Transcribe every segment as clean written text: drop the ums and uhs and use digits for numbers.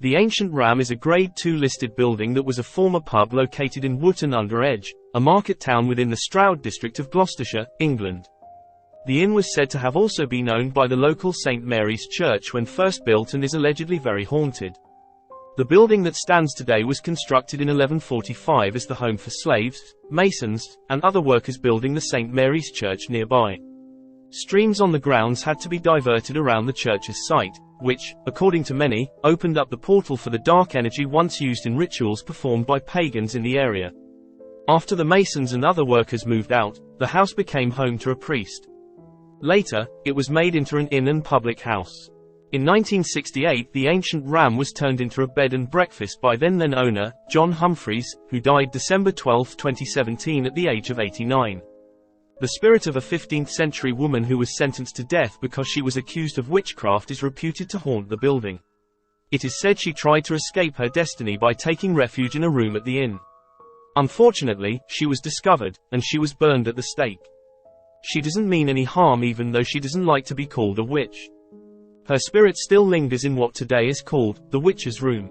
The Ancient Ram is a Grade II listed building that was a former pub located in Wootton-under-Edge, a market town within the Stroud district of Gloucestershire, England. The inn was said to have also been owned by the local St. Mary's Church when first built and is allegedly very haunted. The building that stands today was constructed in 1145 as the home for slaves, masons, and other workers building the St. Mary's Church nearby. Streams on the grounds had to be diverted around the church's site, which, according to many, opened up the portal for the dark energy once used in rituals performed by pagans in the area. After the masons and other workers moved out, the house became home to a priest. Later, it was made into an inn and public house. In 1968, the Ancient Ram was turned into a bed and breakfast by then owner, John Humphreys, who died December 12, 2017 at the age of 89. The spirit of a 15th-century woman who was sentenced to death because she was accused of witchcraft is reputed to haunt the building. It is said she tried to escape her destiny by taking refuge in a room at the inn. Unfortunately, she was discovered, and she was burned at the stake. She doesn't mean any harm even though she doesn't like to be called a witch. Her spirit still lingers in what today is called the Witch's Room.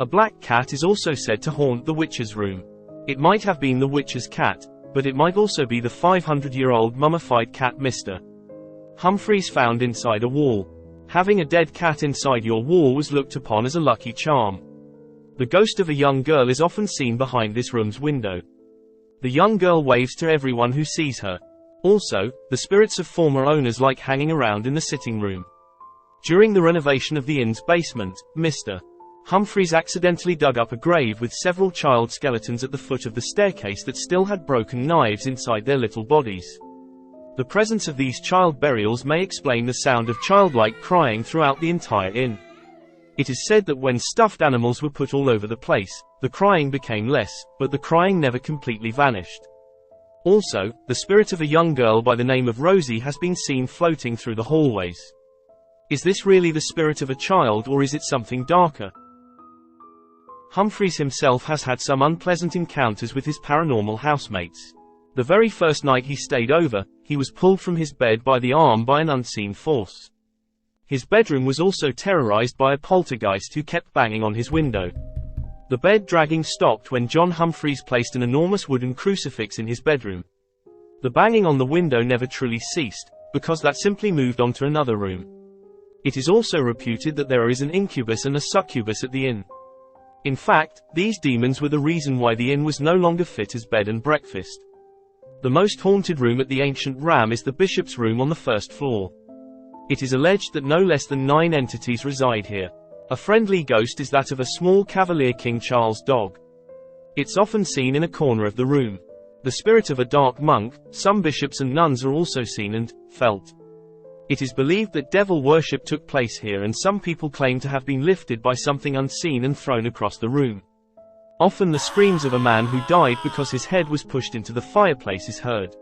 A black cat is also said to haunt the Witch's Room. It might have been the Witch's cat, but it might also be the 500-year-old mummified cat Mr. Humphreys found inside a wall. Having a dead cat inside your wall was looked upon as a lucky charm. The ghost of a young girl is often seen behind this room's window. The young girl waves to everyone who sees her. Also, the spirits of former owners like hanging around in the sitting room. During the renovation of the inn's basement, Mr. Humphreys accidentally dug up a grave with several child skeletons at the foot of the staircase that still had broken knives inside their little bodies. The presence of these child burials may explain the sound of childlike crying throughout the entire inn. It is said that when stuffed animals were put all over the place, the crying became less, but the crying never completely vanished. Also, the spirit of a young girl by the name of Rosie has been seen floating through the hallways. Is this really the spirit of a child or is it something darker? Humphreys himself has had some unpleasant encounters with his paranormal housemates. The very first night he stayed over, he was pulled from his bed by the arm by an unseen force. His bedroom was also terrorized by a poltergeist who kept banging on his window. The bed dragging stopped when John Humphreys placed an enormous wooden crucifix in his bedroom. The banging on the window never truly ceased, because that simply moved on to another room. It is also reputed that there is an incubus and a succubus at the inn. In fact, these demons were the reason why the inn was no longer fit as bed and breakfast. The most haunted room at the Ancient Ram is the Bishop's Room on the first floor. It is alleged that no less than 9 entities reside here. A friendly ghost is that of a small Cavalier King Charles dog. It's often seen in a corner of the room. The spirit of a dark monk, some bishops and nuns are also seen and felt. It is believed that devil worship took place here and some people claim to have been lifted by something unseen and thrown across the room. Often the screams of a man who died because his head was pushed into the fireplace is heard.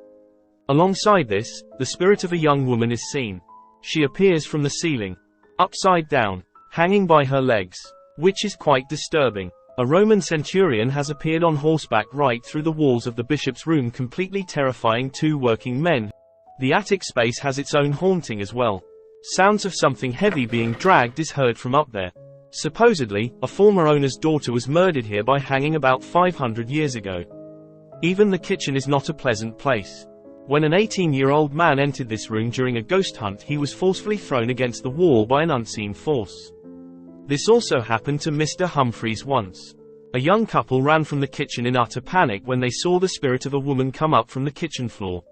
Alongside this, the spirit of a young woman is seen. She appears from the ceiling, upside down, hanging by her legs, which is quite disturbing. A Roman centurion has appeared on horseback right through the walls of the bishop's room, completely terrifying 2 working men. The attic space has its own haunting as well. Sounds of something heavy being dragged is heard from up there. Supposedly, a former owner's daughter was murdered here by hanging about 500 years ago. Even the kitchen is not a pleasant place. When an 18-year-old man entered this room during a ghost hunt, he was forcefully thrown against the wall by an unseen force. This also happened to Mr. Humphreys once. A young couple ran from the kitchen in utter panic when they saw the spirit of a woman come up from the kitchen floor.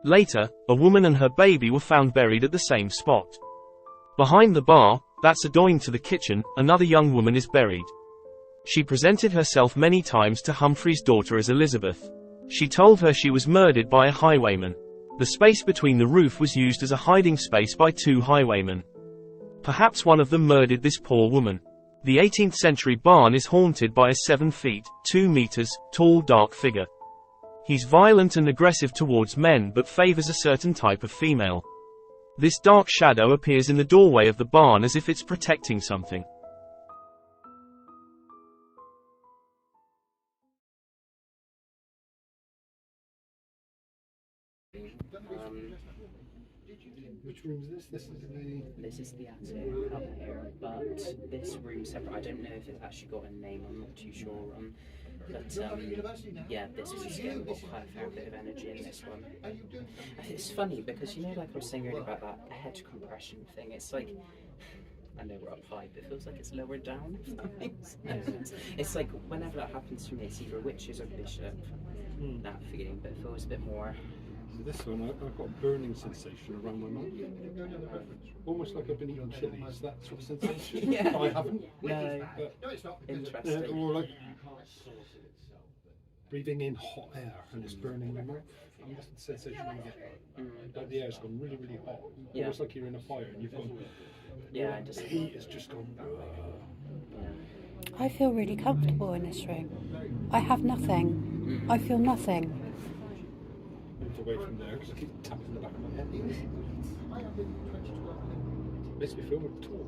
Later, a woman and her baby were found buried at the same spot. Behind the bar, that's adjoining to the kitchen, another young woman is buried. She presented herself many times to Humphrey's daughter as Elizabeth. She told her she was murdered by a highwayman. The space between the roof was used as a hiding space by 2 highwaymen. Perhaps one of them murdered this poor woman. The 18th century barn is haunted by a 7 feet, 2 meters, tall dark figure. He's violent and aggressive towards men but favors a certain type of female. This dark shadow appears in the doorway of the barn as if it's protecting something. Which room is this? This is the attic up here, but this room's separate. I don't know if it's actually got a name. I'm not too sure. Yeah, this is just getting quite a fair bit of energy in this one. It's funny because you know, like I was saying earlier about that head compression thing. It's like, I know we're up high, but it feels like it's lower down. If that makes sense. It's like whenever that happens for me, it's either witches or bishop. That feeling, but it feels a bit more. This one, I've got a burning sensation around my mouth. Almost like I've been eating chili. Is that sort of sensation? Yeah. I haven't. No. Interesting. Or like breathing in hot air and it's burning my mouth. That's the sensation I get. Like the air's gone really, really hot. Yeah. Almost like you're in a fire and you've gone. Yeah, the heat has just gone. I feel really comfortable in this room. I have nothing. I feel nothing. Move away from there because I keep tapping the back of my head. Makes me feel more tall.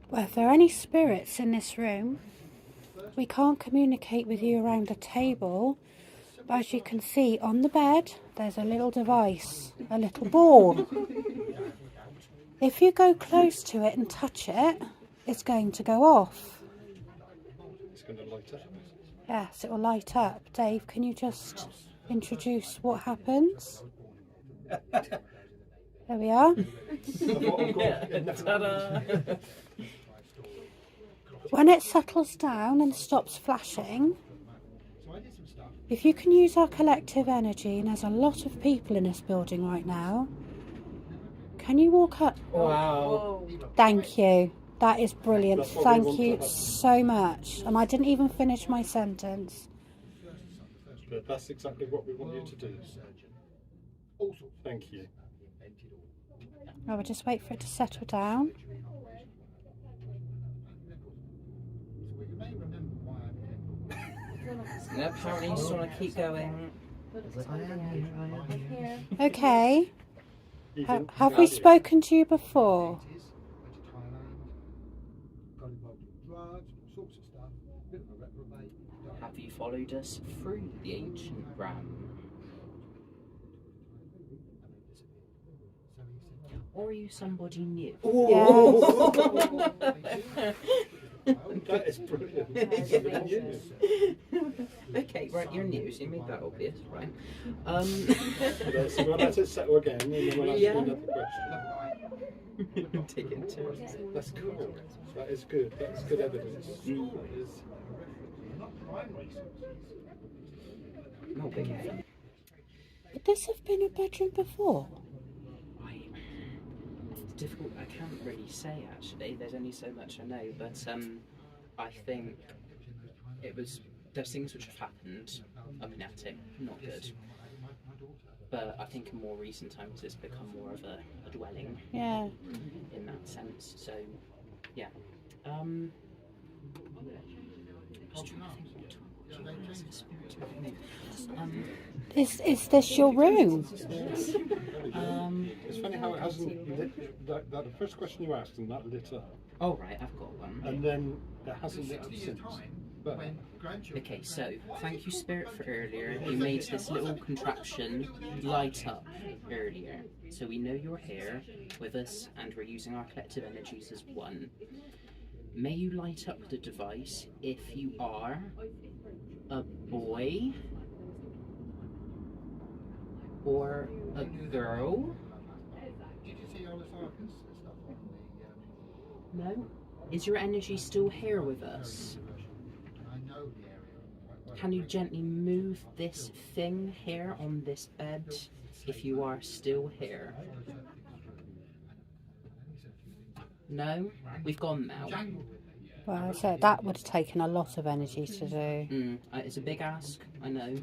Well, if there are any spirits in this room, we can't communicate with you around the table. But as you can see on the bed, there's a little device, a little ball. If you go close to it and touch it, it's going to go off. It's going to light up. Yes, it will light up. Dave, can you just introduce what happens? There we are. Ta-da! When it settles down and stops flashing, if you can use our collective energy, and there's a lot of people in this building right now, can you walk up? Wow. Thank you. That is brilliant. That's what we Thank want you to have. so much. And I didn't even finish my sentence. But that's exactly what we want you to do. Thank you. I will just wait for it to settle down. No, apparently you just want to keep going. Okay. Even Have we spoken to you before? Have you followed us through the ancient ram? Or are you somebody new? That is brilliant. Somebody new. Okay, right, you're new, so you made that obvious, right? So we'll let it settle again and then we'll ask you another question. Take it to us. That's cool. That is good. That's good evidence. No big head. Would this have been a bedroom before? It's difficult. I can't really say actually. There's only so much I know, but I think it was. There's things which have happened up in attic, not good. But I think in more recent times it's become more of a dwelling. Yeah. In that sense. So, yeah. Just trying to think what as a spirit Is this your room? It's funny how it hasn't lit, that the first question you asked and that lit up. Oh right, I've got one. And then it hasn't lit up since. But okay, so thank you, Spirit, for earlier. You made this little contraption light up earlier. So we know you're here with us and we're using our collective energies as one. May you light up the device if you are a boy or a girl. No? Is your energy still here with us? Can you gently move this thing here on this bed if you are still here? No? We've gone now. Well, so that would have taken a lot of energy to do. It's a big ask, I know.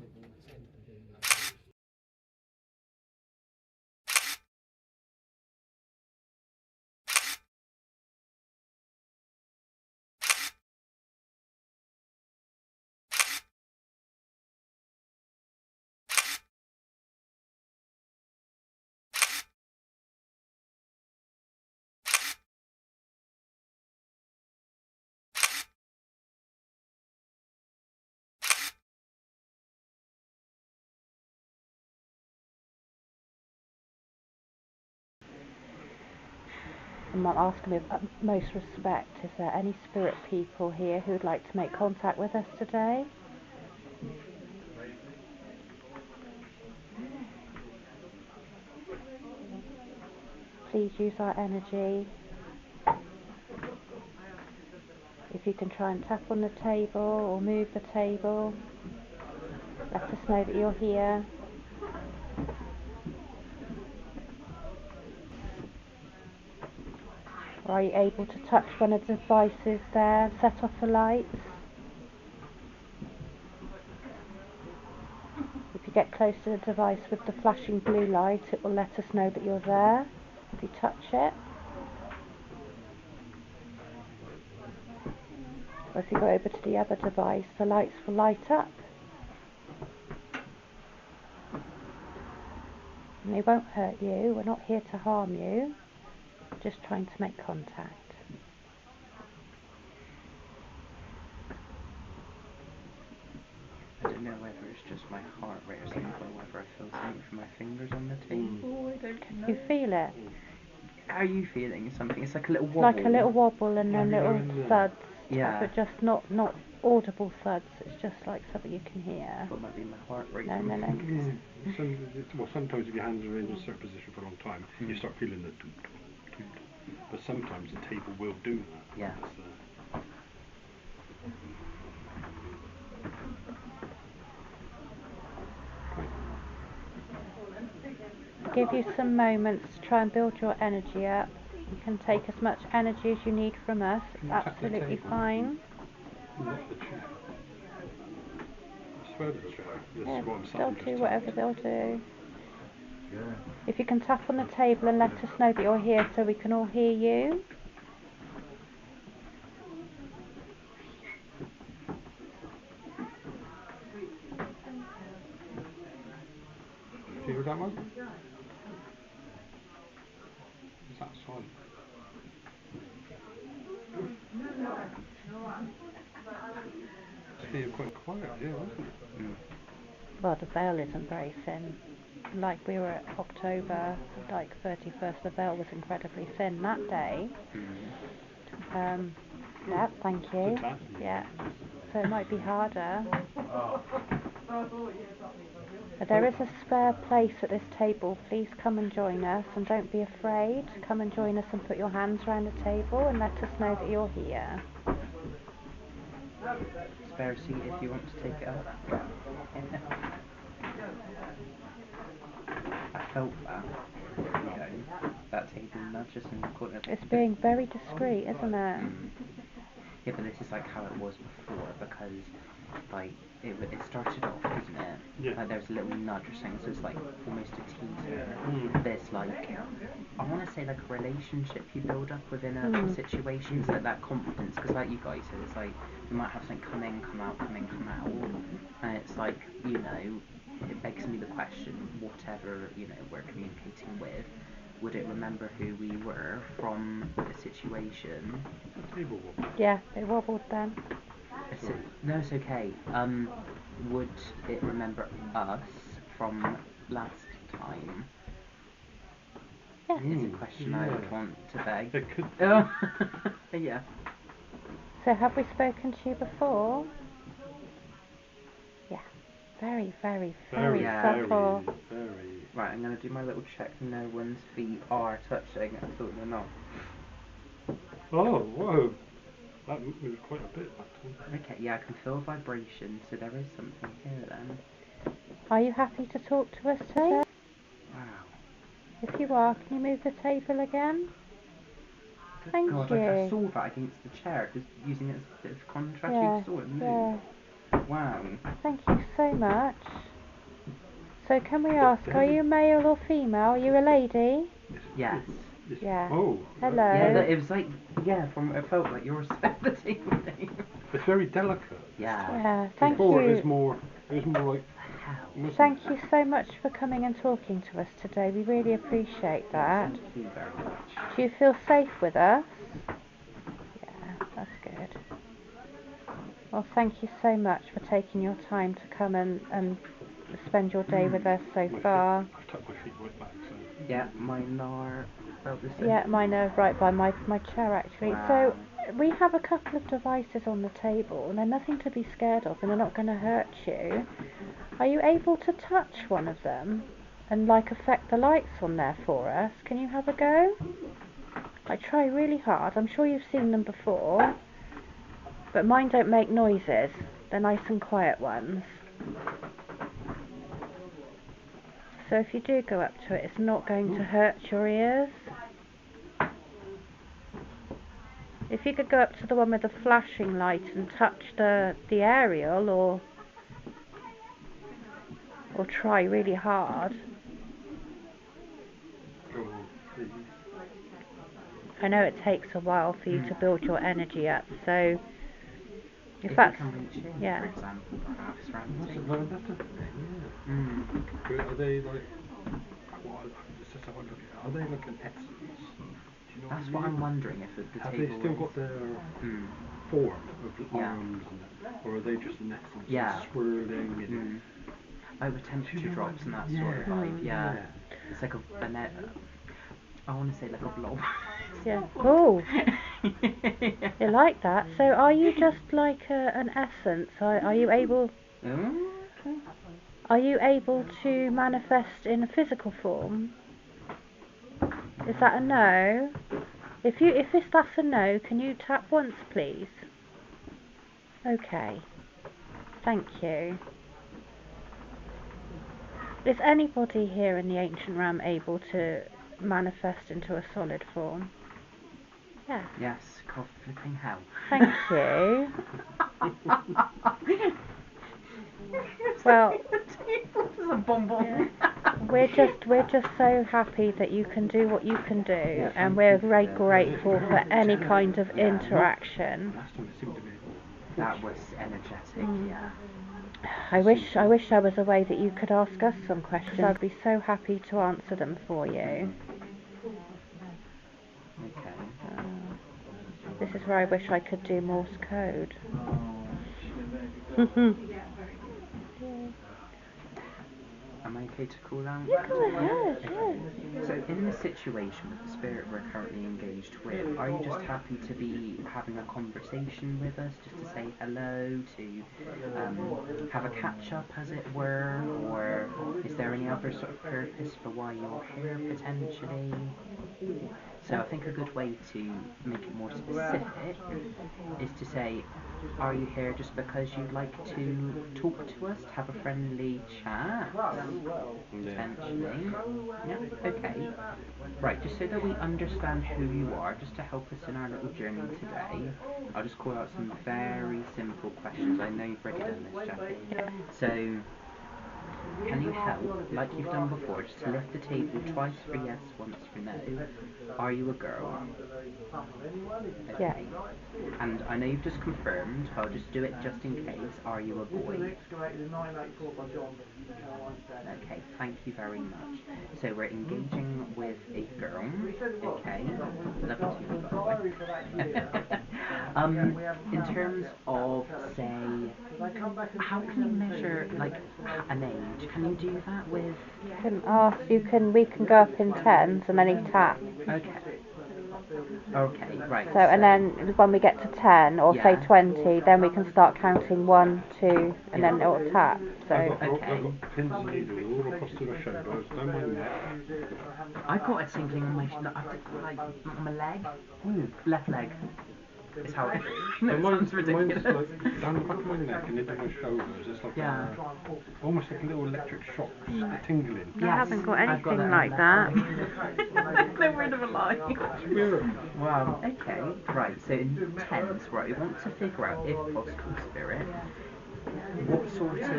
And I'm asking with utmost respect, is there any spirit people here who would like to make contact with us today? Please use our energy. If you can try and tap on the table or move the table, let us know that you're here. Or are you able to touch one of the devices there, set off the lights? If you get close to the device with the flashing blue light, it will let us know that you're there. If you touch it. Or if you go over to the other device, the lights will light up. And they won't hurt you, we're not here to harm you, just trying to make contact. I don't know whether it's just my heart rate or something, or whether I feel something from my fingers on the table. I don't know. You feel it? How are you feeling? Something? It's like a little It's wobble. like a little wobble and then little thuds. Yeah. But just not audible thuds, it's just like something you can hear. I thought it might be my heart rate. No. Sometimes if your hands are in a certain position for a long time, you start feeling the toot, toot, toot. But sometimes the table will do that. Yeah. Give you some moments to try and build your energy up. You can take as much energy as you need from us, it's absolutely fine. Not the chair. I swear to the chair. This Yeah, is what I'm they'll just do whatever they'll do. If you can tap on the table and let us know that you're here so we can all hear you. Do you hear that one? Is that silent? It's being quite quiet, yeah, isn't it? Well, the veil isn't very thin. Like we were at October, like 31st, the veil was incredibly thin that day. Yeah, thank you. Yeah, so it might be harder. But there is a spare place at this table. Please come and join us and don't be afraid. Come and join us and put your hands around the table and let us know that you're here. Spare seat if you want to take it up. I felt that. That table nudge us in the corner. It's being very discreet, isn't it? Yeah, but this is like how it was before, because like it started off, didn't it? Yeah. Like there's a little nudge or something, so it's like almost a teaser. This like I want to say like a relationship you build up within a situation, so like that confidence, because like you guys said, it's like we might have something come in, come out, come in, come out, and it's like it begs me the question, whatever we're communicating with, would it remember who we were from the situation? The table wobble. Yeah, it wobbled then. No, it's okay. Would it remember us from last time? Yeah. It's a question I would want to beg. It could be. Yeah. So have we spoken to you before? Yeah. Very, very, very subtle. Very. Right, I'm going to do my little check. No one's feet are touching. I thought they're not. Oh, whoa. That moved quite a bit that time. Okay, yeah, I can feel vibration, so there is something here then. Are you happy to talk to us today? Wow. If you are, can you move the table again? Good Thank God, you. I saw that against the chair, because using it as a bit of contrast, Yeah, you saw it move. yeah. Wow. Thank you so much. So can we ask, are you male or female? Are you a lady? Yes. Yeah. Oh. Hello. Yeah, it was like, from it felt like you were the table thing. It's very delicate. Yeah. Yeah, thank Before you. it was more like. Thank you so much for coming and talking to us today. We really appreciate that. Thank you very much. Do you feel safe with us? Yeah, that's good. Well, thank you so much for taking your time to come and spend your day with us so far. I've tucked my feet right back, so. Yeah, mine are felt the same? Yeah, mine are right by my chair actually. Wow. So we have a couple of devices on the table and they're nothing to be scared of and they're not going to hurt you. Are you able to touch one of them and like affect the lights on there for us? Can you have a go? I try really hard. I'm sure you've seen them before. But mine don't make noises. They're nice and quiet ones. So if you do go up to it, it's not going to hurt your ears. If you could go up to the one with the flashing light and touch the aerial or try really hard. Go on, please. I know it takes a while for you to build your energy up, so if If that's, you can reach in, yeah. for example, perhaps, right? Well, that's the thing, yeah. But are they like, well, let's just have a look at, are they like an essence? Do you know That's what what I mean? I'm wondering, if the Have table they still is... got their Mm. form of the Yeah. arms and that? Or are they just an essence Yeah. swirling and Like with temperature know drops what and that I mean? sort of Yeah. vibe, yeah. It's like a net. I want to say like a blob. Yeah. Oh, you like that? So are you just like an essence? Are you able? Okay. Are you able to manifest in a physical form? Is that a no? If that's a no, can you tap once, please? Okay. Thank you. Is anybody here in the ancient realm able to manifest into a solid form? Yeah. Yes, God flipping hell. Thank you. Well, It's a bonbon. we're just so happy that you can do what you can do, Yeah, and thank we're you very for grateful for any kind of Yeah. interaction. last time it seemed to be That was energetic, yeah. I wish there was a way that you could ask us some questions. I'd be so happy to answer them for you. Okay. This is where I wish I could do Morse code. Am I okay to call out? Yeah, go ahead, Okay. So in this situation with the spirit we're currently engaged with, are you just happy to be having a conversation with us, just to say hello, to have a catch up as it were, or is there any other sort of purpose for why you're here potentially? So I think a good way to make it more specific is to say, are you here just because you'd like to talk to us, to have a friendly chat? Potentially. Yeah, okay. Right, just so that we understand who you are, just to help us in our little journey today, I'll just call out some very simple questions. I know you've already done this, Jackie. So, can you help, like you've done before, just to lift the table twice for yes, once for no? Are you a girl? Yeah. Okay. And I know you've just confirmed, but I'll just do it just in case. Are you a boy? Okay, thank you very much. So we're engaging with a girl. Okay. Lovely to meet you, by the way. In terms of, say, how can you measure, like, an age? Can you do that with... We can go up in tens and then you tap. Okay. Okay, right. So, and then when we get to 10 or say Yeah. 20, then we can start counting 1, 2, and then it'll tap. So, I've got pins and needles all across to my shoulders, down my neck. I got a tingling on my on my leg. Left leg. Is how it Mine's sounds ridiculous. like down the back of my neck and into my shoulders. It's like almost like a little electric shock, just tingling. I haven't got I've got anything that like that. No word of a lie. It's weird. Wow. Okay. Right. So in tens, right, we want to figure out, if possible, spirit, what sort of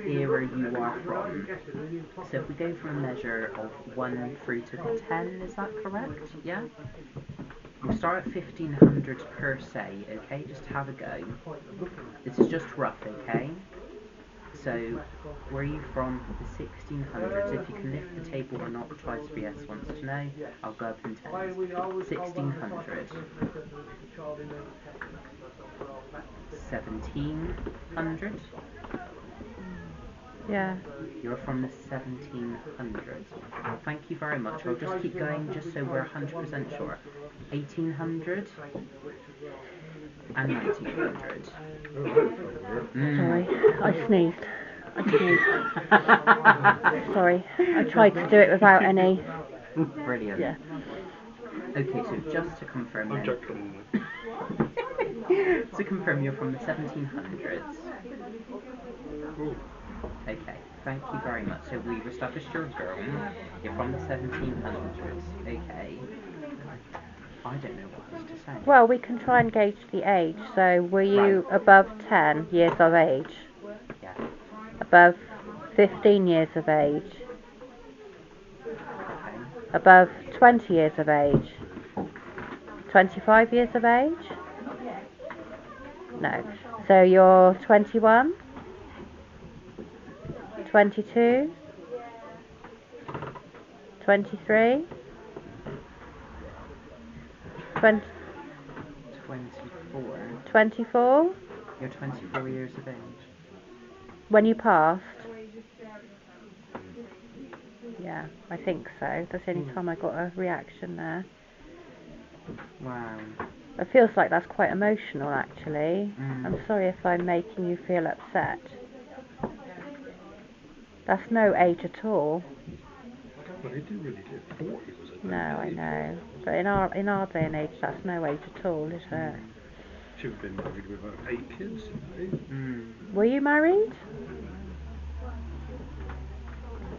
era you are from. So if we go from a measure of 1 through to 10, is that correct? Yeah? We'll start at 1500 per se, okay? Just have a go. This is just rough, okay? So, where are you from? The 1600s. If you can lift the table or not, twice for yes, once to no. I'll go up in tens. 1600. 1700. Yeah. You're from the 1700s. Thank you very much. I'll just keep going just so we're 100% sure. 1800 and 1900. Sorry, I sneezed. Sorry, I tried to do it without any. Brilliant. Yeah. Okay, so just to confirm I'm then. joking. To confirm, you're from the 1700s. Ooh. Okay, thank you very much. So we've established you're a girl. You're from the 1700s. Okay. I don't know what else to say. Well, we can try and gauge the age. So, were you Right. above 10 years of age? Yeah. Above 15 years of age? Okay. Above 20 years of age? 25 years of age? No. So you're 21? 22? 23? 20, 24. 24? You're 24 years of age. When you passed? Yeah, I think so. That's the only time I got a reaction there. Wow. It feels like that's quite emotional, actually. Mm. I'm sorry if I'm making you feel upset. That's no age at all. Well, he didn't really live. 40 was a No, I know. But in our day and age, that's no age at all, is it? Should have been married with 8 kids. Were you married?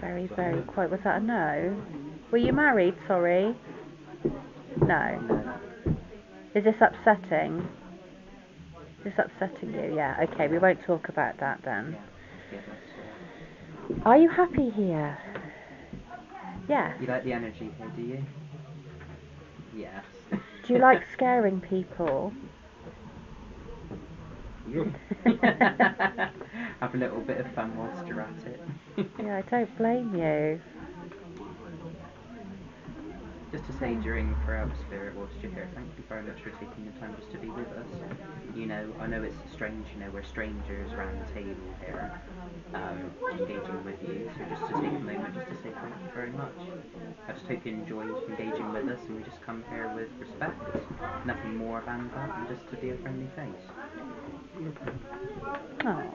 Very quiet. Was that a no? Were you married? Sorry. No. Is this upsetting? Is this upsetting you? Yeah. Okay. We won't talk about that then. Are you happy here? Yes. You like the energy here, do you? Yes. Do you like scaring people? Have a little bit of fun whilst you're at it. Yeah, I don't blame you. Just to say, during throughout Spirit whilst you're here, thank you very much for taking the time just to be with us. You know, I know it's strange, you know, we're strangers around the table here, engaging with you, so just to take a moment just to say thank you very much. I just hope you enjoy engaging with us, and we just come here with respect, nothing more than that, and just to be a friendly face. Aww.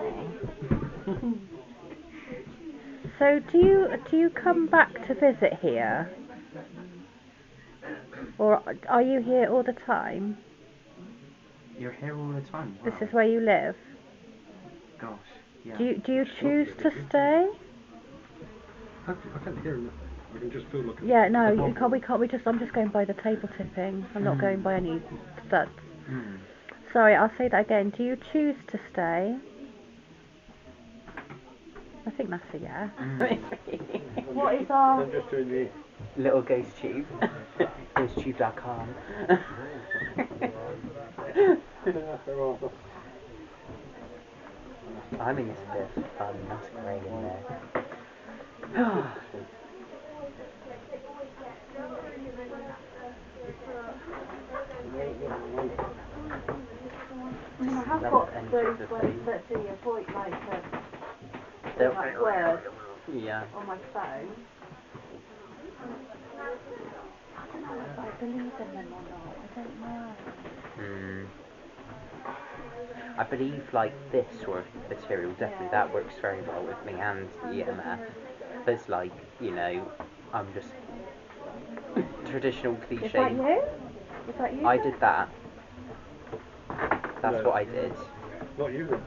So do you come back to visit here? Or are you here all the time? You're here all the time. Wow. This is where you live? Gosh, yeah. Do you choose to stay? I can't hear nothing. I can just feel like Yeah, no, you can't. We can't. I'm just going by the table tipping. I'm not going by any studs. Sorry, I'll say that again. Do you choose to stay? I think that's a yes. What is our... I'm just doing the... Little ghost tube. Ghosttube.com. I think it's a bit fun, that's great in there. I have got those ones that do your voice like words Yeah. on my phone. I don't know if I believe in them or not. I don't know. I believe like this sort of material, definitely that works very well with me and EMF. There's like, you know, I'm just traditional cliche. Is that you? Is that you? I did that. That's No. what I did. Not you then.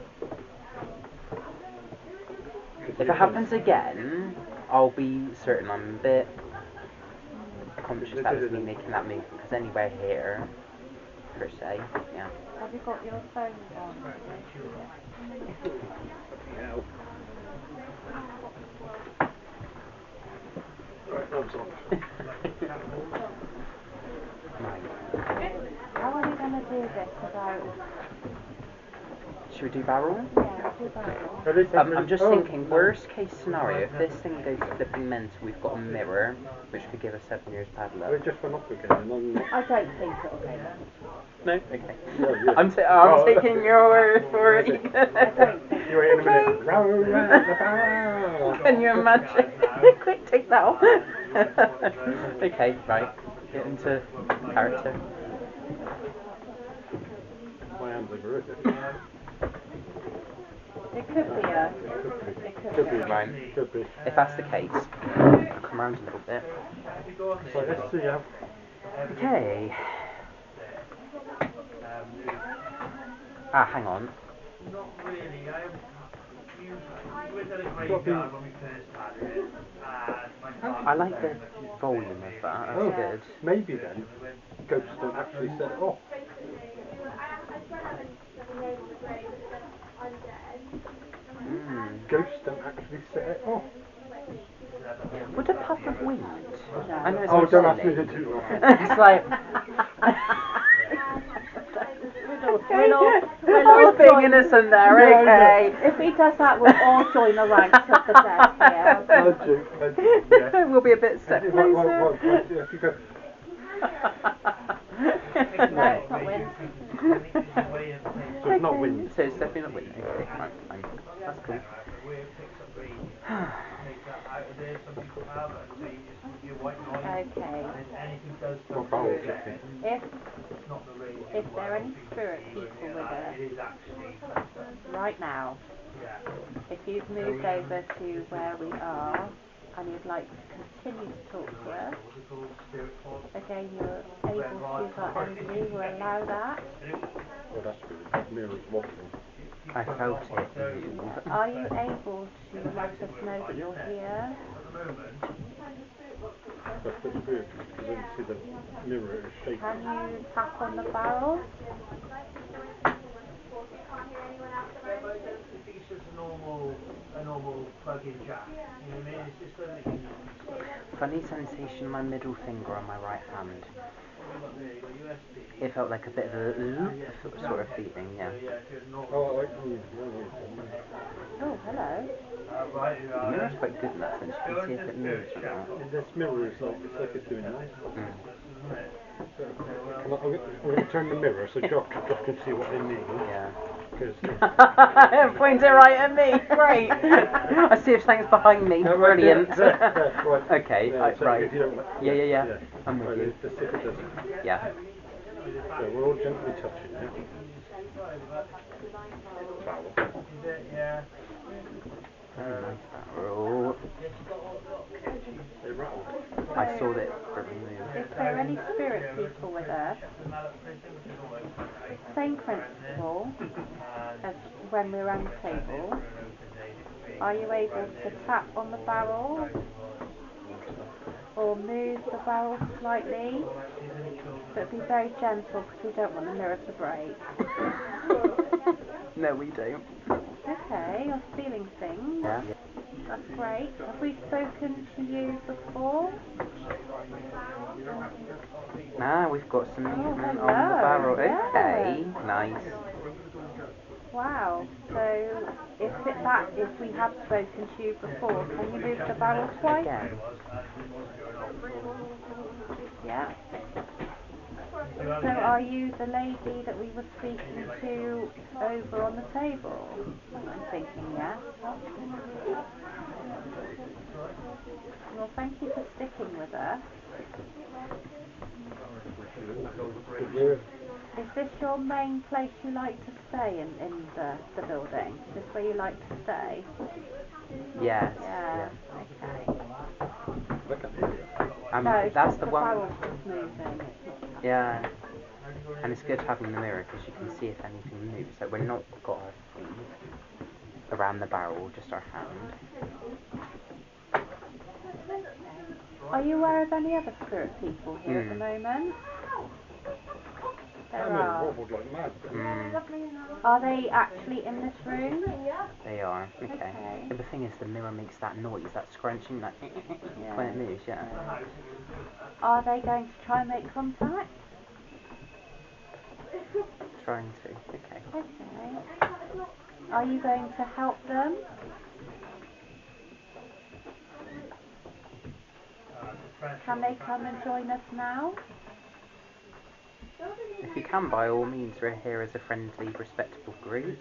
If it happens again, I'll be certain I'm a bit conscious that was me making that move, because anywhere here, per se, yeah. Have you got your phone on? Yeah. Right, thumbs on. How are we going to do this about... Should we do barrel? Yeah, do barrel. I'm just thinking, worst case scenario, if this thing goes flipping mental, we've got a mirror, which could give us 7 years bad luck. We just went off again. I don't think it'll go mental. No? Okay. Yeah. I'm taking your word for it. I don't think You wait in a minute. Row round the barrel. Can you imagine? Quick, take that off. Okay, right. Get into character. My hands are good. It could be a. Could be. Right. Could be. If that's the case, I'll come round a little bit. So let's see how. Okay. Ah, hang on. I like the volume of that. That's good. Maybe then ghosts don't actually set it off. Ghosts don't actually set it off. Would a puff of wind? I know it's Oh, not don't ask me silly. to do that. It's like. We'll all I was being join. innocent there, Yeah, okay. If he does that, we'll all join the ranks of the dead here. I'll do. Yeah. We'll be a bit step If closer. you go. No, it's not wind. So it's not wind. So it's definitely not wind. Okay, fine, fine. That's cool. Okay. My bowels itchy. If there are any spirit people with us right now, if you've moved over to where we are and you'd like to continue to talk to us, again you're able to use our energy, we'll allow that. Well, that's good. That mirror's wobbling. I felt it move. Are you able to let us know that you're here? That's pretty weird because then you see the mirror is shaking. Can you tap on the barrel? It's just a normal plug-in jack. You know what I mean? It's just a Funny sensation in my middle finger on my right hand. USB. It felt like a bit of a sort of feeling, yeah. Oh, like, Oh, hello. The mirror's quite good in that sense. You can see if it moves or not. and this mirror is like, it's like it's doing noise. Mm. I'm going to turn the mirror so Jock can see what they mean. Yeah. Because Point it right at me. Great. I see if something's behind me. Brilliant. right. Okay. Yeah, so Right. if you don't, Yeah. I'm with right, you. let's see if it does it. Yeah. So we're all gently touching it. Barrel. Yeah. Very nice barrel. It rattled. I saw that it moved. If there are any spirit people with us, same principle as when we're around the table. Are you able to tap on the barrel or move the barrel slightly? But be very gentle because we don't want the mirror to break. No, we don't. Okay, you're feeling things. Yeah. That's great. Have we spoken to you before? Ah, we've got some movement on the hello, barrel. yeah. Okay, nice. Wow. So if we have spoken to you before, can you move the barrel twice? Again. Yeah. So are you the lady that we were speaking to over on the table? I'm thinking yes. Well, thank you for sticking with us. Is this your main place you like to stay in the building? Is this where you like to stay? Yes. Yeah. Okay. Look at it. No, it's that's just the the one. barrel's just moving. It's not. Yeah. And it's good having the mirror because you can see if anything moves. Like we're not got our feet around the barrel, just our hand. Are you aware of any other spirit people here at the moment? There are. Wobbled like mad. Are they actually in this room? They are. Okay. Okay. But the thing is, the mirror makes that noise, that scrunching, that when it moves. Yeah. Are they going to try and make contact? Trying to. Okay. Okay. Are you going to help them? Can they come and join us now? If you can, by all means, we're here as a friendly, respectable group.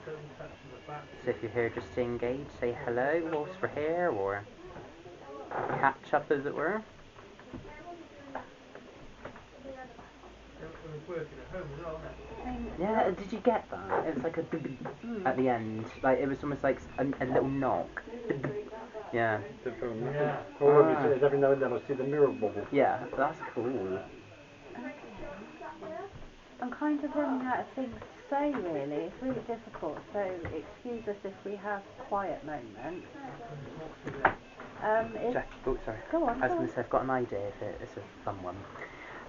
So if you're here just to engage, say hello whilst we're here, or catch up, as it were. Yeah, did you get that? It was like a at the end. Like, it was almost like a little knock. Yeah. Oh, every now and then I see the mirror bubble. Yeah, that's cool. I'm kind of running out of things to say, really. It's really difficult, so excuse us if we have quiet moments. Jack, oh, sorry. Go on. I was going to say, I've got an idea if it's a fun one.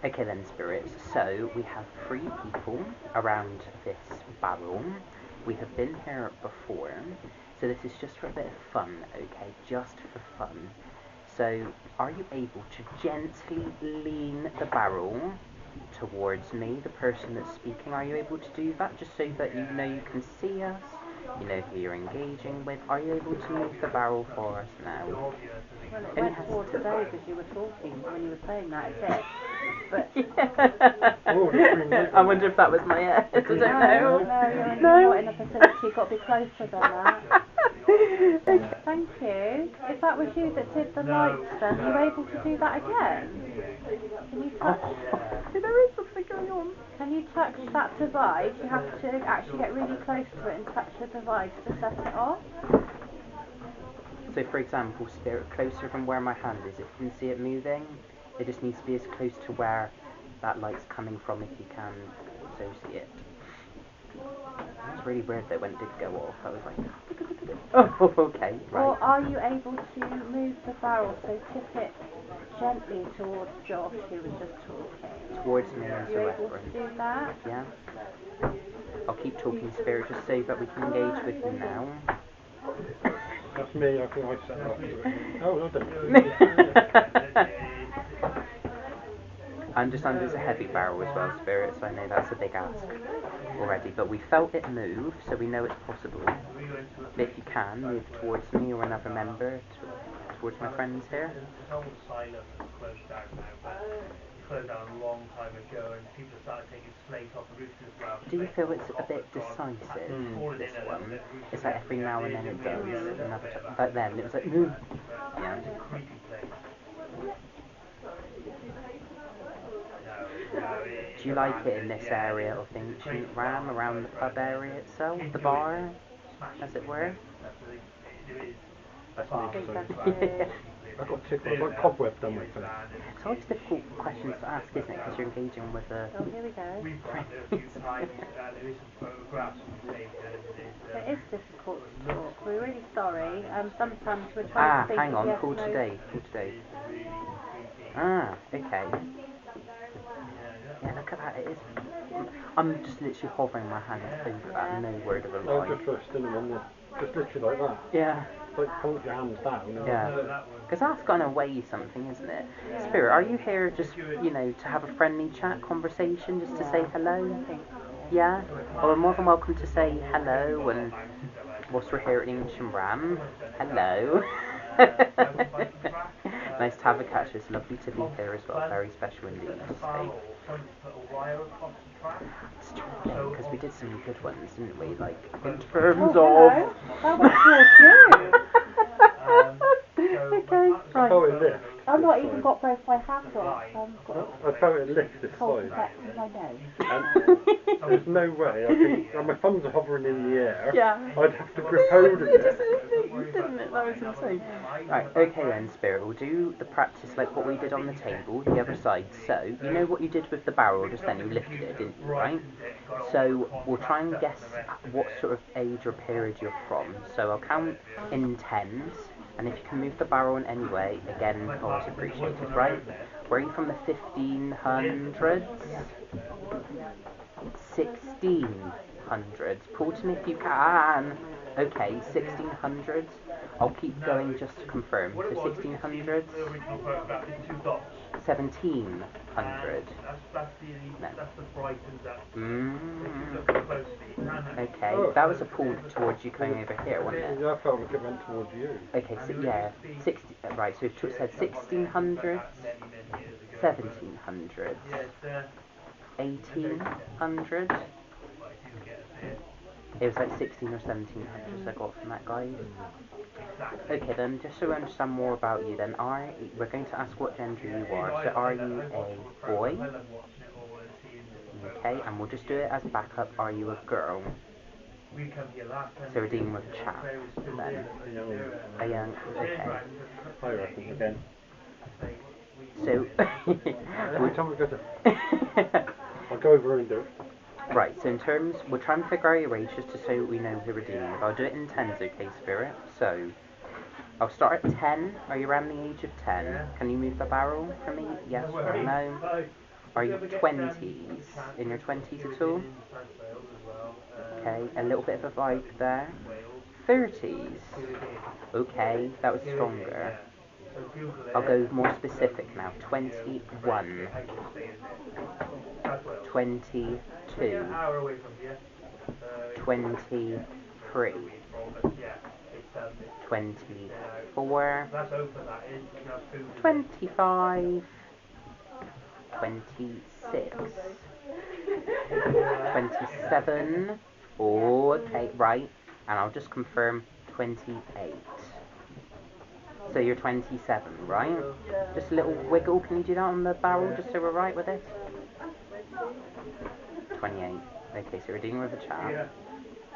Okay then, spirits. So, we have 3 people around this barrel. We have been here before. So this is just for a bit of fun, okay? Just for fun. So, are you able to gently lean the barrel towards me, the person that's speaking? Are you able to do that, just so that you know you can see us, you know who you're engaging with? Are you able to move the barrel for us now? Well, it went towards Dave as you were talking when you were saying that, is it? But I wonder if that was my head. I don't know. No, you're not in a facility. You've got to be closer than that. Thank you. If that was you that did the lights, then are you able to do that again? Can you touch? There is something going on. Can you touch that device? You have to actually get really close to it and touch the device to set it off. So, for example, spirit closer from where my hand is. If you can see it moving, it just needs to be as close to where that light's coming from, if you can so see it. It's really weird that when it did go off, I was like, oh, okay, right. Or are you able to move the barrel, so tip it gently towards Josh, who was just talking? Towards me as Are a you able to reference. do that? Yeah. I'll keep talking, spirit, just so that we can engage with you now. That's me, I think I set that up. Oh, I don't. I understand it's a heavy barrel as well, spirit, so I know that's a big ask already, but we felt it move, so we know it's possible. If you can, move towards me or another member, towards my friends here. This whole silo has closed down now, but it closed down a long time ago, and people have started taking slates off the roofs as well. Do you feel it's a bit decisive, this one? It's like every now and then it does, another time, but then it was like, yeah. It's a creepy place. Do you like it in this area of Ancient Ram, around the pub area itself, the bar, as it were? That's nice. I've got tickle, I've got cobweb down my face. It's always difficult questions to ask, isn't it? Because you're engaging with a... Oh, here we go. We've gone there a few times, there is some photographs we saved, It is difficult to talk. We're really sorry. Sometimes we're trying to think hang on, yes, call no. today. Ah, okay. Yeah, look at that, it is... I'm just literally hovering my hand over that, no word of a No, lie. just resting them on there. Just literally like that. Yeah. Like, point your hands down. Yeah. Because that's gonna weigh something, isn't it? Spirit, are you here just, you know, to have a friendly chat, conversation, just to say hello? Yeah? Well, we're more than welcome to say hello, and whilst we're here at Ancient Ram, hello. Nice to have a catch. It's lovely to be here as well. Very special indeed to stay. It's true, because we did some good ones, didn't we? Like, in terms of... That was towards you. Okay, I felt it lift. I've not even got both my hands on. I felt it lift this Cold side. sweat from my nose. And there's no way I can. And my thumbs are hovering in the air. Yeah. I'd have to grip hold of it. Didn't it? That was insane. Right, okay then, Spirit. We'll do the practice like what we did on the table, the other side. So, you know what you did with the barrel just then? You lifted it, didn't you, right? So, we'll try and guess what sort of age or period you're from. So, I'll count in tens. And if you can move the barrel in any way, again, always appreciated, right? Were you from the 1500s? 1600s. Pull to me if you can. Okay, 1600s. I'll keep going just to confirm. So 1600s? 1700. No. Okay, that was a pull towards you coming over here, wasn't it? Yeah, I felt like it went towards you. Okay, so yeah, 60, right, so it said 1600s, 1700s. 1800. Like, you get a bit It was like 16 or 1700 I got from that guy. exactly. Okay then, just so we understand more about you then, we're going to ask what gender you are. So are you a boy? I love watching it all and seeing the Okay, programs. and we'll just do it as backup. Are you a girl? We come here last time. So we're dealing with a chap Claire was stood then. there and Young. A young, okay. I reckon again. So, Every time we go to, I'll go over and do it. right, so in terms, we'll try and figure out your age just to so we know who we're dealing with. I'll do it in tens, okay, Spirit? So, I'll start at 10. Are you around the age of 10? Yeah. Can you move the barrel for me? Yes or no? Are you 20s? In your 20s at all? Okay, a little bit of a vibe there. 30s? Okay, that was stronger. I'll go more specific now. 21. 22. 23. 24. 25. 26. 27. Oh, okay, right. And I'll just confirm 28. So you're 27, right? Just a little wiggle. Can you do that on the barrel just so we're right with it? 28. Okay, so we're dealing with a chap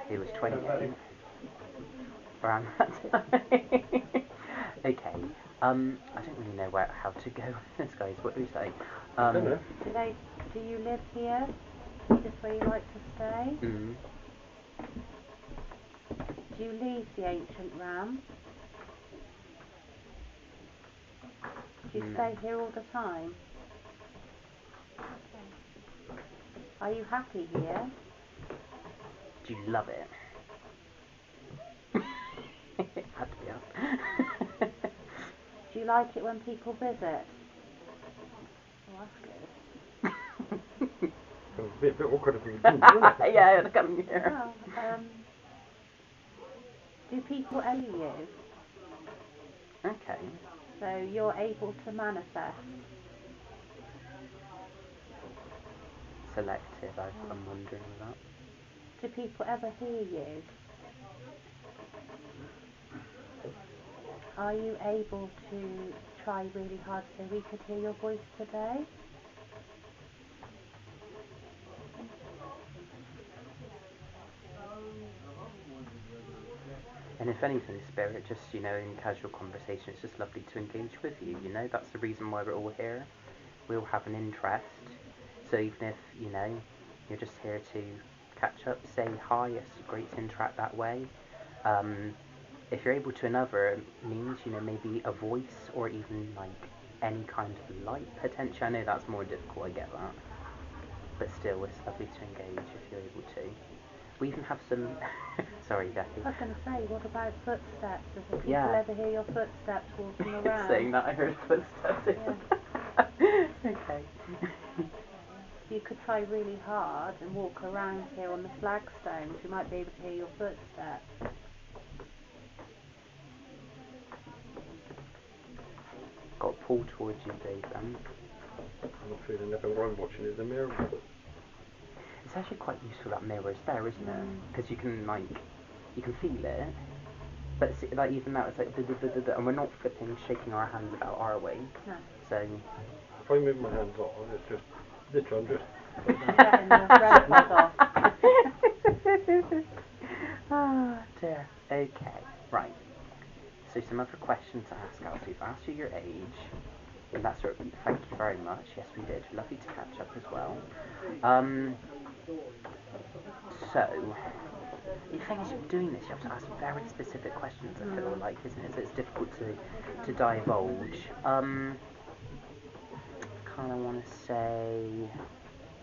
who was 28 around that time. Okay. I don't really know how to go with this, guys. What do we say? Do you live here? Is this where you like to stay? Do you leave the ancient ram? Do you stay here all the time? Okay. Are you happy here? Do you love it? Had to be asked. Do you like it when people visit? Oh, that's good. It's a bit awkward if we didn't, isn't it? Yeah, come here. Well, do people envy you? Okay. So you're able to manifest? Selective, I'm wondering with that. Do people ever hear you? Are you able to try really hard so we could hear your voice today? And if anything, Spirit, just, in casual conversation, it's just lovely to engage with you, That's the reason why we're all here. We all have an interest. So even if, you're just here to catch up, say hi, it's great to interact that way. If you're able to another means, maybe a voice or even, any kind of light potential. I know that's more difficult, I get that. But still, it's lovely to engage if you're able to. We even have some... Sorry, Becky. I was going to say, what about footsteps? Does the people Yeah. ever hear your footsteps walking around? Saying that I heard footsteps. Yeah. Okay. You could try really hard and walk around here on the flagstones. We might be able to hear your footsteps. Got to pull towards you, Dave, then. I'm not feeling nothing when I'm watching it in the mirror. It's actually quite useful, that mirror's there, isn't it? Because you can, you can feel it. But see, even now, it's like, and we're not flipping, shaking our hands about, are we? No. So... If I move my hands off, it's just, literally, I'm just... Getting your breath off. Ah, dear. Okay, right. So some other questions to ask, Al. So we've asked you your age, and that's sort of, thank you very much. Yes, we did. Lovely to catch up as well. So, the thing is, doing this, you have to ask very specific questions, I feel like, isn't it? So it's difficult to divulge. Kind of want to say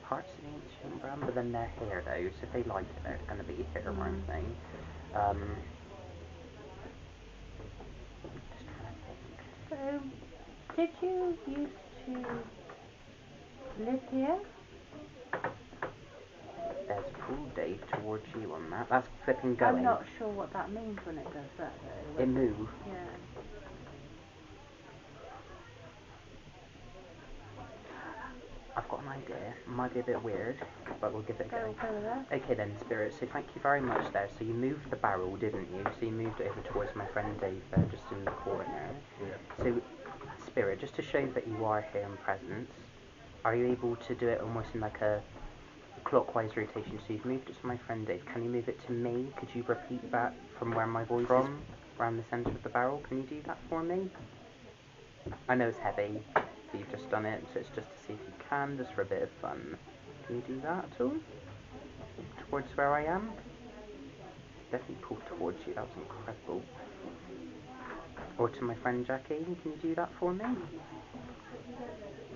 parts of the ancient brand, but then they're here, though, so if they like it, they're going to be here, aren't they? Just trying to think. So, did you used to live here? There's pull Dave towards you on that. That's flipping going. I'm not sure what that means when it does that, though. It moves. Yeah. I've got an idea. Might be a bit weird, but we'll give it a go. Go with it. Okay then, Spirit, so thank you very much there. So you moved the barrel, didn't you? So you moved it over towards my friend Dave there, just in the corner. Yeah. So, Spirit, just to show that you are here and present, are you able to do it almost in like a clockwise rotation? So you've moved it to my friend Dave. Can you move it to me? Could you repeat that from where my voice is around the centre of the barrel? Can you do that for me? I know it's heavy, but you've just done it, so it's just to see if you can, just for a bit of fun. Can you do that at all? Towards where I am? Definitely pulled towards you, that was incredible. Or to my friend Jackie, can you do that for me?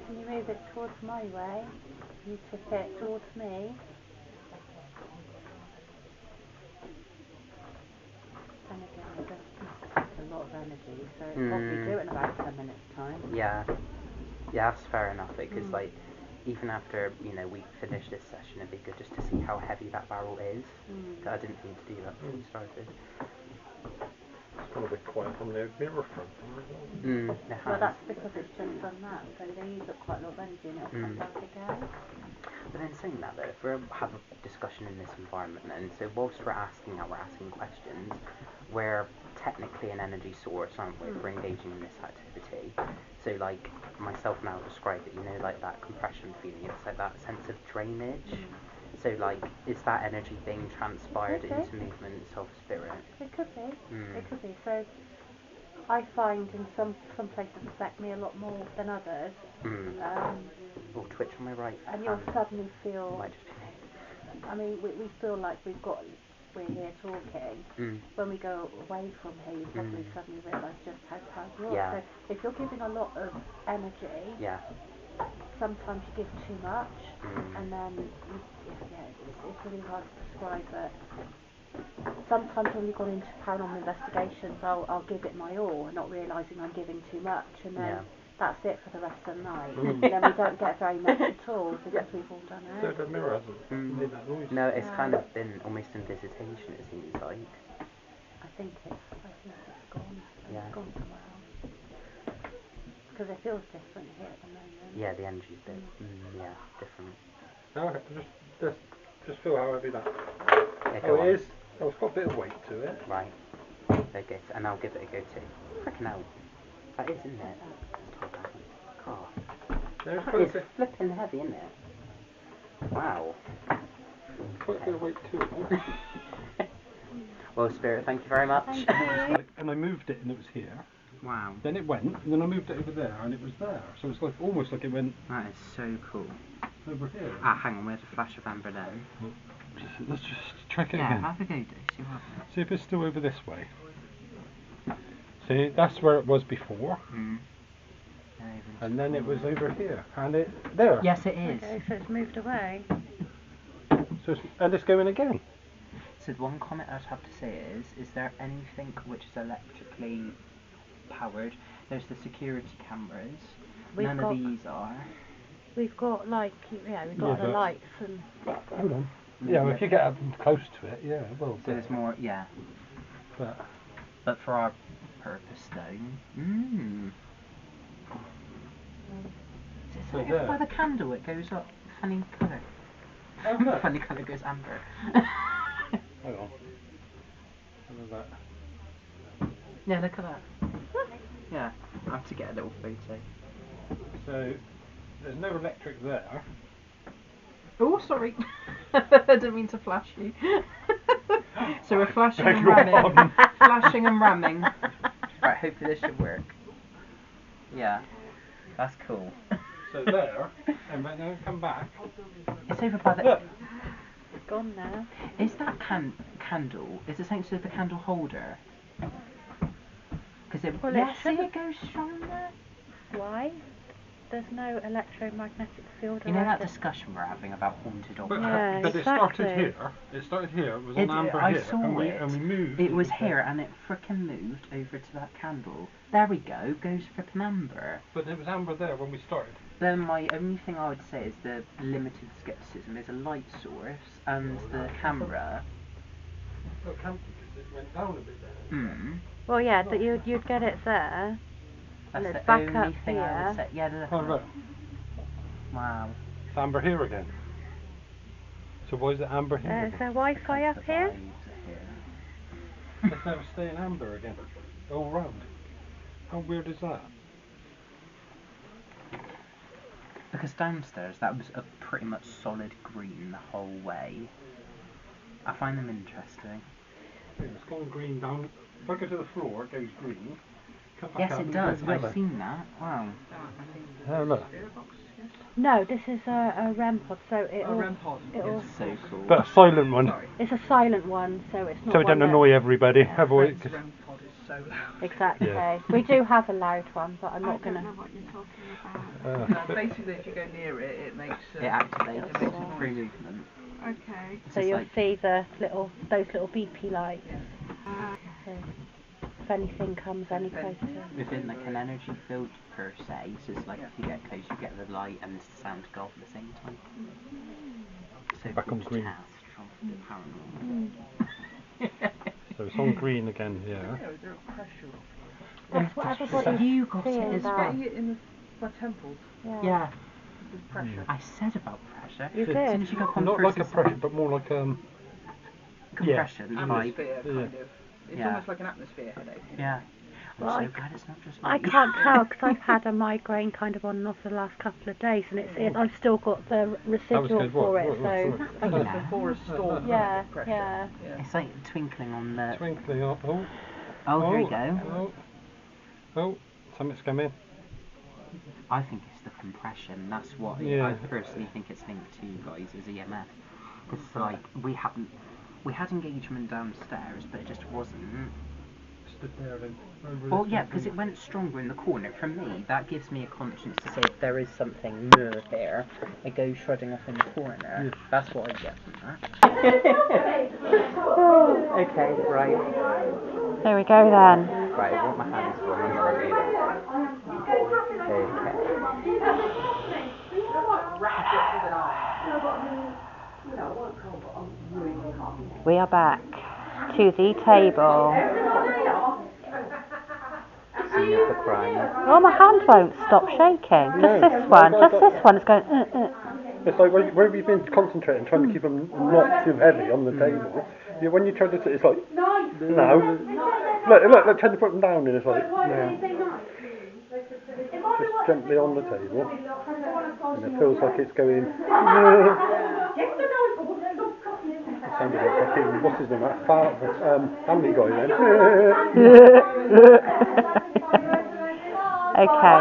Can you move it towards my way? You tip it towards me. And again, it does a lot of energy, so it'll probably do it in about 10 minutes time. Yeah, that's fair enough, because like, even after, you know, we finish this session, it'd be good just to see how heavy that barrel is. I didn't need to do that before we started. It's gone a bit quiet on the mirror front there as well. Well, that's because it's just done that, so they use up quite a lot of energy and it'll come back again. But then saying that though, if we have a discussion in this environment then, so whilst we're asking questions, we're technically an energy source, aren't we, if we're engaging in this activity. So like, myself now describe it, you know, like that compression feeling, it's like that sense of drainage. So like, is that energy being transpired into movements of spirit? It could be. It could be. So I find in some places affect me a lot more than others. Or twitch on my right. And you'll suddenly feel. Might just be me. I mean, we feel like we're here talking. When we go away from here, you probably suddenly realise just how tired you are. Yeah. So if you're giving a lot of energy, sometimes you give too much, and then it's really hard to describe it. Sometimes when we've gone into paranormal investigations, I'll give it my all, not realising I'm giving too much, and then that's it for the rest of the night. And then we don't get very much at all because we've all done it. So the mirror hasn't made that noise. No, it's kind of been almost in visitation, it seems like. I think it's gone. Yeah. It's gone somewhere else. Because it feels different here at the moment. Yeah, the energy's a bit, different. No, just feel how heavy that. Yeah, go on. It is. Oh, it's got a bit of weight to it. Right. Okay, and I'll give it a go too. Frickin' hell. That is, isn't it? God. It's flipping heavy, isn't it? Wow. Quite a bit of weight to it. Well, Spirit, thank you very much. Thank you. And I moved it and it was here. Wow. Then it went, and then I moved it over there and it was there. So it's like almost like it went That is so cool. over here. Hang on, where's the flash of amber then? Let's just track it Yeah, again. have a go, Dave. See what happens. See if it's still over this way. See, that's where it was before. And then it was over here. And it there. Yes, it is. Okay, so it's moved away. So and it's going again. So the one comment I'd have to say is there anything which is electrically powered? There's the security cameras. None of these are. We've got we've got the lights and. Hold on. Yeah, well, if you get up close to it, yeah, it will. So there's more, But for our purpose, though. So it's by the candle, it goes up. Funny colour. Funny colour goes amber. Hang on. Look at that. Yeah, look at that. Yeah, I have to get a little photo. So there's no electric there. Oh, sorry. I didn't mean to flash you. So we're flashing and ramming. Flashing and ramming. Right, hopefully this should work. Yeah, that's cool. So there, and when I come back. It's over by the. Look. It's gone now. Is that candle? Is it something to do with the candle holder? Because Well, see, it goes stronger. Why? There's no electromagnetic field You know around that it. discussion we're having about haunted But, objects? Yeah, but exactly. it started here, it was on amber I here, saw and we it. moved. It was here and it frickin' moved over to that candle. There we go, goes frickin' amber. But it was amber there when we started. Then my only thing I would say is the limited skepticism is a light source and the camera. Oh, it went down a bit there. Well, yeah, that you'd get it there. That's And the it's back only up thing I would here. say. Yeah, look Oh, at look. it. Wow. It's amber here again. So why is it amber here? Is there Wi-Fi up here? It's never staying amber again. All round. How weird is that? Because downstairs that was a pretty much solid green the whole way. I find them interesting. Yeah, it's gone green down. If I go to the floor, it goes green. Come back Yes, up it and does. goes yellow. I've seen that. Wow. Oh, look. No, this is a REM pod, so it'll... It's so cool. But a silent one. It's a silent one, so it's not So it one don't annoy everybody. Otherwise, Exactly. Yeah. We do have a loud one, but I'm not going to... Basically, if you go near it, it makes It activates it makes a noise. free movement. Okay. It's So just you'll like, see those little beepy lights. So if anything comes any closer. within like an energy field per se, so it's like if you get close you get the light and the sound go off at the same time. So Back on cool to green. test from the paranormal. so it's on green again, yeah. There's a pressure. That's what everybody's You got seeing it as that. well. Getting it in my temples. Yeah, There's pressure. I said about pressure. You As soon did. as you go up on Not the like a first pressure, but more like compression, vibe. Atmosphere, kind Yeah. of. It's Yeah. almost like an atmosphere headache. Yeah. I'm Well, so I- glad it's not just I me. can't tell because I've had a migraine kind of on and off the last couple of days, and I've still got the residual good. for What? it. So Like Yeah. before a storm. yeah, pressure. yeah. It's like twinkling on the... twinkling up. Oh, Oh, here we go. Oh, something's come in. I think it's the compression. That's what Yeah. I personally think it's linked to, guys, is EMF. Because like we had engagement downstairs, but it just wasn't. Stood there then. Well, yeah, because it went stronger in the corner. For me, that gives me a conscience to say if there is something more here, it goes shredding off in the corner. Yeah. That's what I get from that. Okay, right. There we go then. Right, I want my hands warm. I'm gonna do that. We are back to the table. Scene of the crime. Oh, my hand won't stop shaking. Just this one. Just this one is going. It's like where have you been concentrating, trying to keep them not too heavy on the table. Yeah, when you try to, it's like no. Look, trying to put them down, and it's like just gently on the table, and it feels like it's going. It sounded like fucking, what's his name? That family guy then. Okay.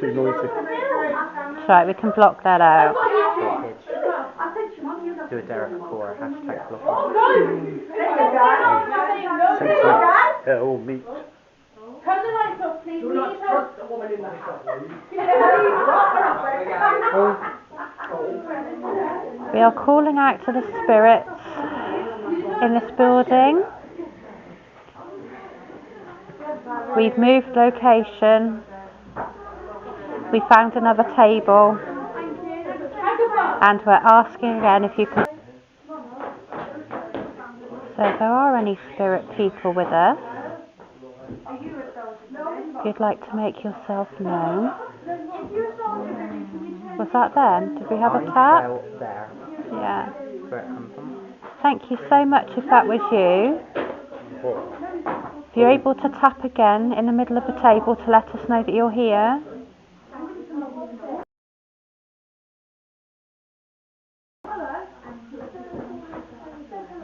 Too noisy. Right, we can block that out. Do a Derek Core hashtag block. Hell meat. Turn the lights off, please. Do not trust a woman in the house. We are calling out to the spirits in this building. We've moved location. We found another table. And we're asking again if you can... So if there are any spirit people with us, if you'd like to make yourself known. Was that them? Did we have a tap? Felt there. Yeah. Where it come from? Thank you so much if that was you. If you're able to tap again in the middle of the table to let us know that you're here.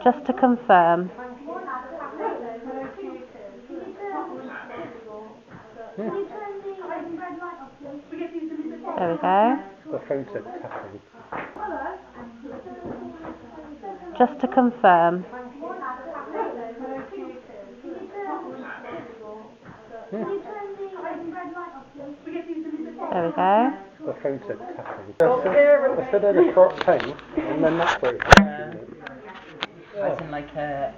Just to confirm. There we go. The phone said tapping. Just to confirm. There we go. The phone said tapping. I said I had a sharp pain, and then that's where it happened. As in like a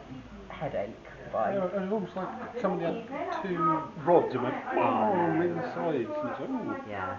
headache vibe. It was almost like somebody had two rods and went, oh, on the sides. And it's, ooh. Yeah.